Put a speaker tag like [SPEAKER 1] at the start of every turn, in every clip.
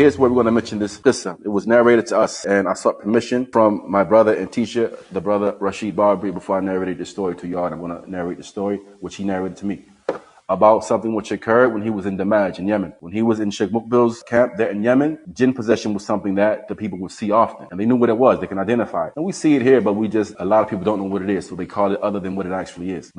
[SPEAKER 1] Here's where we're going to mention this qissa. It was narrated to us, and I sought permission from my brother and teacher, the brother Rasheed Barbee, before I narrated the story to y'all. And I'm going to narrate the story, which he narrated to me, about something which occurred when he was in Damaj in Yemen. When he was in Sheikh Mukbil's camp there in Yemen, jinn possession was something that the people would see often. And they knew what it was. They can identify it. And we see it here, but a lot of people don't know what it is. So they call it other than what it actually is.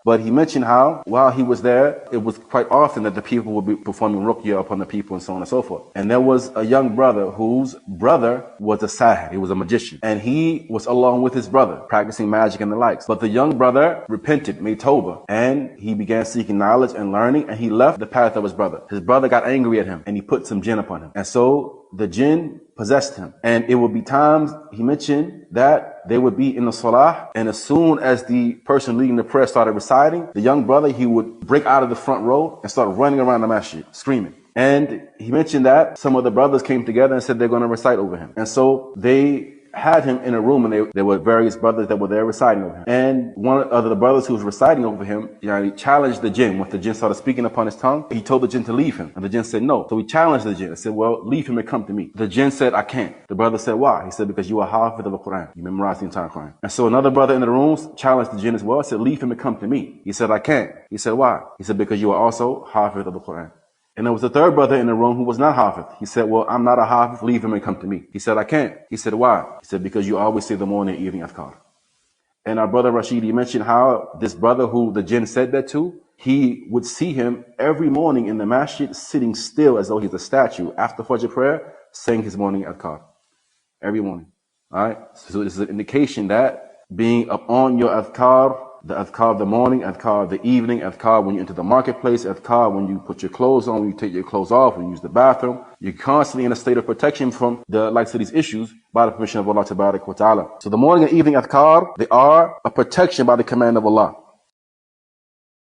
[SPEAKER 1] But he mentioned how, while he was there, it was quite often that the people would be performing ruqya upon the people and so on and so forth. And there was a young brother whose brother was a sahir. He was a magician. And he was along with his brother, practicing magic and the likes. But the young brother repented, made tawbah, and he began seeking knowledge and learning, and he left the path of his brother. His brother got angry at him, and he put some jinn upon him. And so the jinn possessed him. And it would be times, he mentioned, that they would be in the salah, and as soon as the person leading the prayer started reciting, the young brother, he would break out of the front row and start running around the masjid, screaming. And he mentioned that some of the brothers came together and said they're going to recite over him. And so they had him in a room, and there were various brothers that were there reciting over him. And one of the brothers who was reciting over him, he challenged the jinn. Once the jinn started speaking upon his tongue, he told the jinn to leave him. And the jinn said no. So he challenged the jinn and said, well, leave him and come to me. The jinn said, I can't. The brother said, why? He said, because you are Hafiz of the Quran. You memorize the entire Quran. And so another brother in the rooms challenged the jinn as well, said, leave him and come to me. He said, I can't. He said, why? He said, because you are also Hafiz of the Quran. And there was a third brother in the room who was not Hafiz. He said, well, I'm not a Hafiz, leave him and come to me. He said, I can't. He said, why? He said, because you always say the morning and evening adhkar. And our brother Rasheed, he mentioned how this brother who the jinn said that to, he would see him every morning in the masjid sitting still as though he's a statue after Fajr prayer, saying his morning adhkar. Every morning. Alright? So this is an indication that being up on your adhkar, the adhkar of the morning, adhkar of the evening, adhkar when you enter the marketplace, adhkar when you put your clothes on, when you take your clothes off, when you use the bathroom. You're constantly in a state of protection from the likes of these issues by the permission of Allah Tabarak wa Ta'ala. So the morning and evening adhkar, they are a protection by the command of Allah.